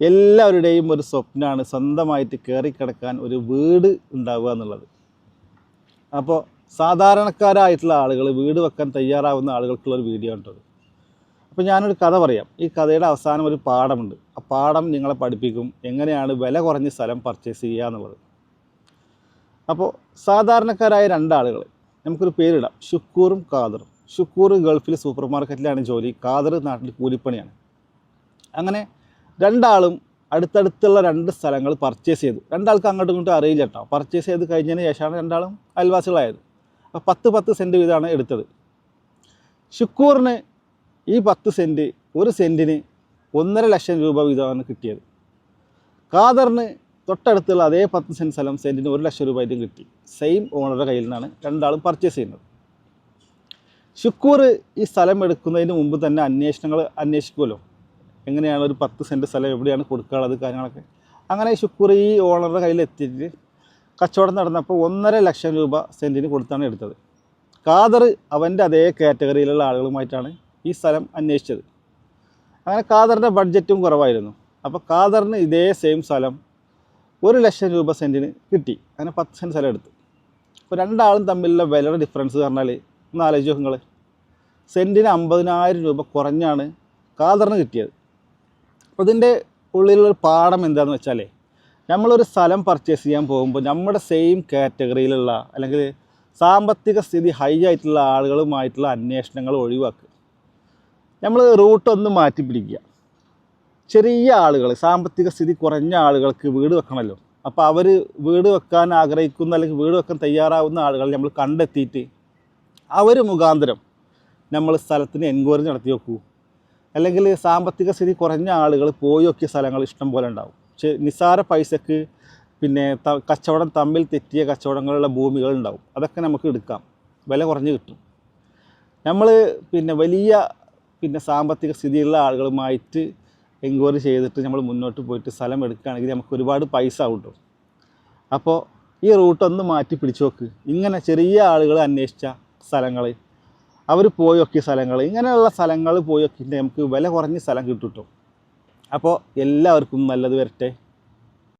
എല്ലാവരുടെയും ഒരു സ്വപ്നമാണ് സ്വന്തമായിട്ട് കയറിക്കിടക്കാൻ ഒരു വീട് ഉണ്ടാവുക എന്നുള്ളത്. അപ്പോൾ സാധാരണക്കാരായിട്ടുള്ള ആളുകൾ വീട് വെക്കാൻ തയ്യാറാവുന്ന ആളുകൾക്കുള്ളൊരു വീഡിയോ ഉണ്ടത്. അപ്പോൾ ഞാനൊരു കഥ പറയാം. ഈ കഥയുടെ അവസാനം ഒരു പാഠമുണ്ട്. ആ പാഠം നിങ്ങളെ പഠിപ്പിക്കും എങ്ങനെയാണ് വില കുറഞ്ഞ സ്ഥലം പർച്ചേസ് ചെയ്യുക എന്നുള്ളത്. അപ്പോൾ സാധാരണക്കാരായ രണ്ടാളുകൾ, നമുക്കൊരു പേരിടാം, ഷുക്കൂറും ഖാദറും. ഷുക്കൂർ ഗൾഫിൽ സൂപ്പർ മാർക്കറ്റിലാണ് ജോലി, ഖാദർ നാട്ടിൽ കൂലിപ്പണിയാണ്. അങ്ങനെ രണ്ടാളും അടുത്തടുത്തുള്ള 2 സ്ഥലങ്ങൾ പർച്ചേസ് ചെയ്തു. രണ്ടാൾക്ക് അങ്ങോട്ടും ഇങ്ങോട്ടും അറിയില്ല കേട്ടോ. പർച്ചേസ് ചെയ്ത് കഴിഞ്ഞതിന് ശേഷമാണ് രണ്ടാളും അയൽവാസികളായത്. അപ്പോൾ 10 സെൻറ്റ് വീതമാണ് എടുത്തത്. ഷുക്കൂറിന് ഈ 10 സെൻറ്റ്, ഒരു സെൻറ്റിന് 1.5 ലക്ഷം രൂപ വീതമാണ് കിട്ടിയത്. ഖാദറിന് തൊട്ടടുത്തുള്ള അതേ 10 സെൻറ്റ് സ്ഥലം സെൻറ്റിന് 1 ലക്ഷം രൂപ ആയിട്ടും കിട്ടി. സെയിം ഓണറുടെ കയ്യിൽ നിന്നാണ് രണ്ടാളും പർച്ചേസ് ചെയ്യുന്നത്. ഷുക്കൂർ ഈ സ്ഥലം എടുക്കുന്നതിന് മുമ്പ് തന്നെ അന്വേഷിക്കുമല്ലോ, എങ്ങനെയാണ് ഒരു 10 സെൻറ്റ് സ്ഥലം എവിടെയാണ് കൊടുക്കാനുള്ളത് കാര്യങ്ങളൊക്കെ. അങ്ങനെ ഷുക്കൂർ ഈ ഓണറുടെ കയ്യിൽ എത്തിയിട്ട് കച്ചവടം നടന്നപ്പോൾ 1.5 ലക്ഷം രൂപ സെൻറ്റിന് കൊടുത്താണ് എടുത്തത്. ഖാദർ അവൻ്റെ അതേ കാറ്റഗറിയിലുള്ള ആളുകളുമായിട്ടാണ് ഈ സ്ഥലം അന്വേഷിച്ചത്. അങ്ങനെ ഖാദറിൻ്റെ ബഡ്ജറ്റും കുറവായിരുന്നു. അപ്പോൾ ഖാദറിന് ഇതേ സെയിം സ്ഥലം 1 ലക്ഷം രൂപ സെൻറ്റിന് കിട്ടി. അങ്ങനെ 10 സെൻറ്റ് സ്ഥലം എടുത്തു. അപ്പോൾ രണ്ടാളും തമ്മിലുള്ള വിലയുടെ ഡിഫറൻസ് പറഞ്ഞാൽ ഒന്ന് ആലോചിച്ച് നിങ്ങൾ. സെൻറ്റിന് 50,000 രൂപ കുറഞ്ഞാണ് ഖാദറിന് കിട്ടിയത്. അപ്പോൾ ഇതിൻ്റെ ഉള്ളിലുള്ളൊരു പാഠം എന്താണെന്ന് വെച്ചാൽ, നമ്മളൊരു സ്ഥലം പർച്ചേസ് ചെയ്യാൻ പോകുമ്പോൾ നമ്മുടെ സെയിം കാറ്റഗറിയിലുള്ള അല്ലെങ്കിൽ സാമ്പത്തിക സ്ഥിതി ഹൈ ആയിട്ടുള്ള ആളുകളുമായിട്ടുള്ള അന്വേഷണങ്ങൾ ഒഴിവാക്കുക. നമ്മൾ റൂട്ടൊന്ന് മാറ്റി പിടിക്കുക. ചെറിയ ആളുകൾ, സാമ്പത്തിക സ്ഥിതി കുറഞ്ഞ ആളുകൾക്ക് വീട് വെക്കണമല്ലോ. അപ്പോൾ അവർ വീട് വെക്കാൻ ആഗ്രഹിക്കുന്ന അല്ലെങ്കിൽ വീട് വെക്കാൻ തയ്യാറാവുന്ന ആളുകൾ നമ്മൾ കണ്ടെത്തിയിട്ട് അവർ മുഖാന്തരം നമ്മൾ സ്ഥലത്തിന് എൻക്വയറി നടത്തി വെക്കൂ. അല്ലെങ്കിൽ സാമ്പത്തിക സ്ഥിതി കുറഞ്ഞ ആളുകൾ പോയി നോക്കിയ സ്ഥലങ്ങൾ ഇഷ്ടം പോലെ ഉണ്ടാവും. നിസ്സാര പൈസക്ക് പിന്നെ കച്ചവടം തമ്മിൽ തെറ്റിയ കച്ചവടങ്ങളുള്ള ഭൂമികൾ ഉണ്ടാവും. അതൊക്കെ നമുക്ക് എടുക്കാം, വില കുറഞ്ഞ് കിട്ടും. നമ്മൾ വലിയ സാമ്പത്തിക സ്ഥിതിയുള്ള ആളുകളുമായിട്ട് എൻക്വയറി ചെയ്തിട്ട് നമ്മൾ മുന്നോട്ട് പോയിട്ട് സ്ഥലം എടുക്കുകയാണെങ്കിൽ നമുക്ക് ഒരുപാട് പൈസ കിട്ടും. അപ്പോൾ ഈ റൂട്ടൊന്ന് മാറ്റി പിടിച്ചു നോക്ക്. ഇങ്ങനെ ചെറിയ ആളുകൾ അന്വേഷിച്ച സ്ഥലങ്ങൾ, അവർ പോയി നോക്കിയ സ്ഥലങ്ങൾ, ഇങ്ങനെയുള്ള സ്ഥലങ്ങൾ പോയി നോക്കിയിട്ട് നമുക്ക് വില കുറഞ്ഞ സ്ഥലം കിട്ടും. അപ്പോൾ എല്ലാവർക്കും നല്ലത് വരട്ടെ.